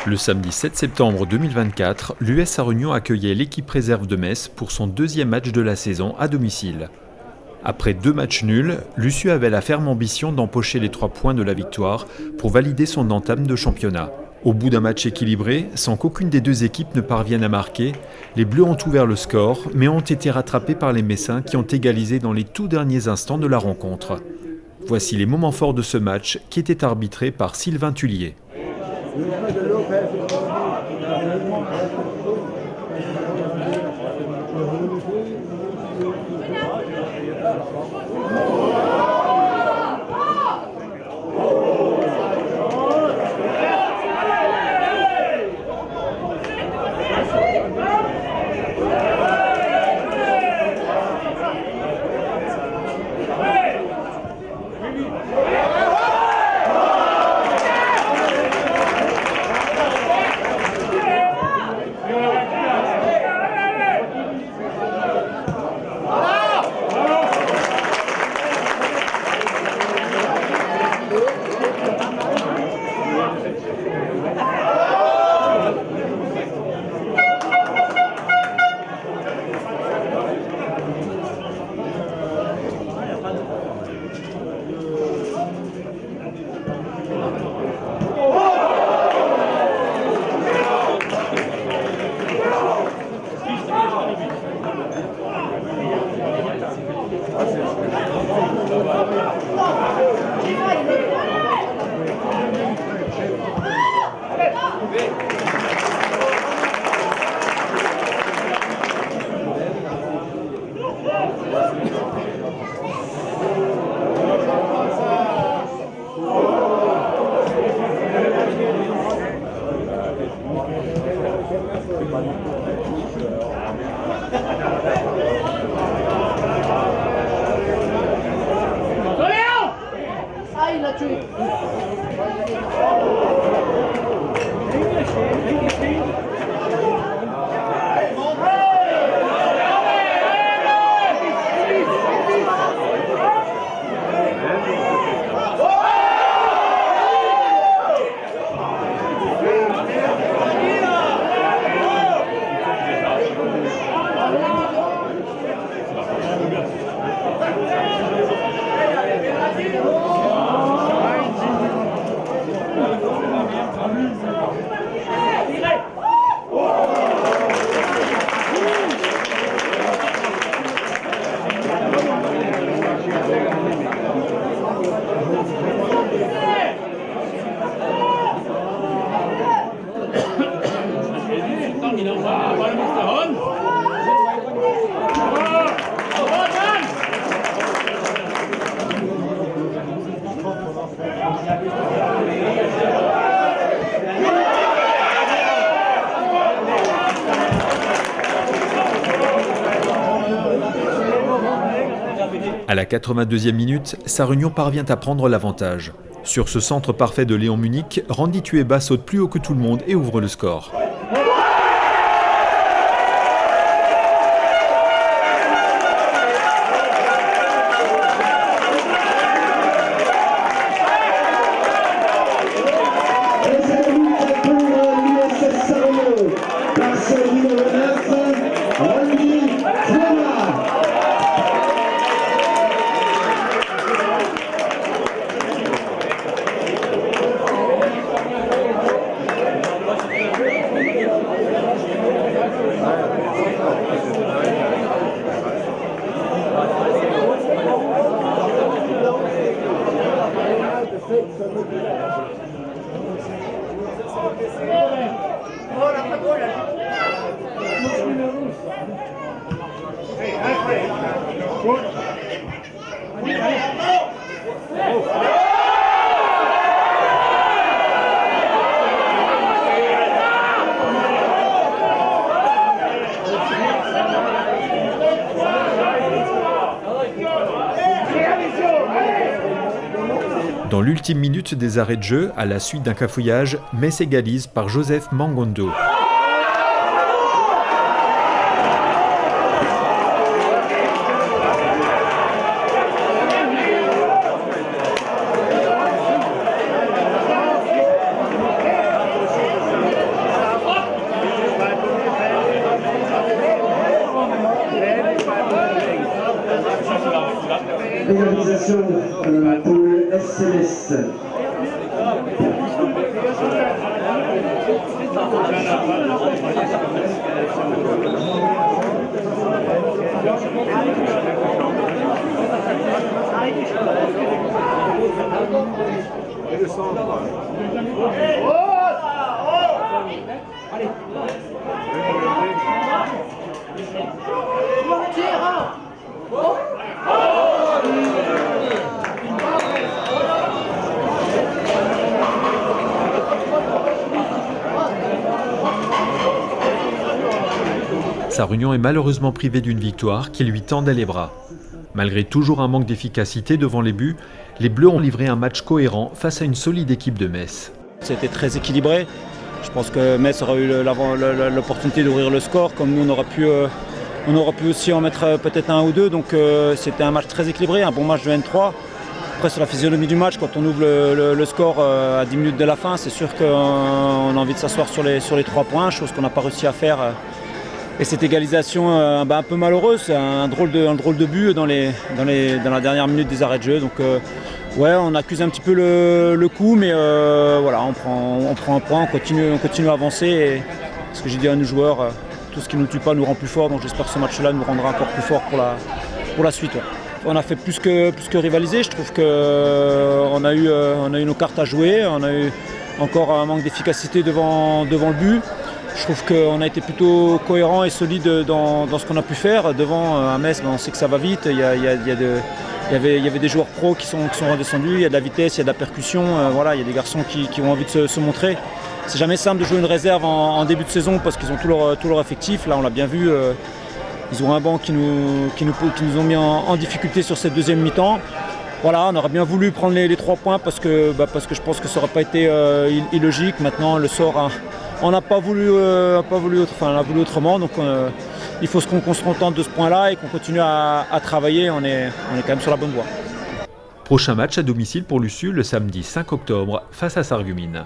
Le samedi 7 septembre 2024, l'US Sarre-Union accueillait l'équipe réserve de Metz pour son deuxième match de la saison à domicile. Après 2 matchs nuls, l'USU avait la ferme ambition d'empocher les 3 points de la victoire pour valider son entame de championnat. Au bout d'un match équilibré, sans qu'aucune des 2 équipes ne parvienne à marquer, les Bleus ont ouvert le score, mais ont été rattrapés par les Messins qui ont égalisé dans les tout derniers instants de la rencontre. Voici les moments forts de ce match qui était arbitré par Sylvain Tullier. À la 82e minute, Sarre-Union parvient à prendre l'avantage. Sur ce centre parfait de Léon Munich, Randy Tueba saute plus haut que tout le monde et ouvre le score. Dans l'ultime minute des arrêts de jeu, à la suite d'un cafouillage, Metz égalise par Joseph Mangondo. Égalisation pour le SMS. Sarre-Union est malheureusement privé d'une victoire qui lui tendait les bras. Malgré toujours un manque d'efficacité devant les buts, les Bleus ont livré un match cohérent face à une solide équipe de Metz. C'était très équilibré. Je pense que Metz aurait eu l'opportunité d'ouvrir le score, comme nous on aurait pu aussi en mettre peut-être un ou deux. Donc c'était un match très équilibré, un bon match de N3. Après sur la physionomie du match, quand on ouvre le score à 10 minutes de la fin, c'est sûr qu'on a envie de s'asseoir sur les 3 points, chose qu'on n'a pas réussi à faire. Et cette égalisation un peu malheureuse, c'est un drôle de but dans la dernière minute des arrêts de jeu. Donc ouais, on accuse un petit peu le coup, mais voilà, on prend un point, on continue à avancer. Et ce que j'ai dit à nos joueurs, tout ce qui ne nous tue pas nous rend plus fort. Donc j'espère que ce match-là nous rendra encore plus fort pour la suite. Ouais. On a fait plus que rivaliser. Je trouve qu'on a eu nos cartes à jouer. On a eu encore un manque d'efficacité devant le but. Je trouve qu'on a été plutôt cohérent et solide dans ce qu'on a pu faire. Devant à Metz, on sait que ça va vite. Il y avait des joueurs pros qui sont redescendus. Il y a de la vitesse, il y a de la percussion. Voilà, il y a des garçons qui ont envie de se montrer. C'est jamais simple de jouer une réserve en début de saison parce qu'ils ont tout leur effectif. Là, on l'a bien vu. Ils ont un banc qui nous ont mis en difficulté sur cette deuxième mi-temps. Voilà, on aurait bien voulu prendre les 3 points parce que je pense que ça n'aurait pas été illogique. Maintenant, le sort on n'a pas voulu autrement. Donc il faut qu'on se contente de ce point-là et qu'on continue à travailler. On est quand même sur la bonne voie. Prochain match à domicile pour l'USU le samedi 5 octobre face à Sarreguemines.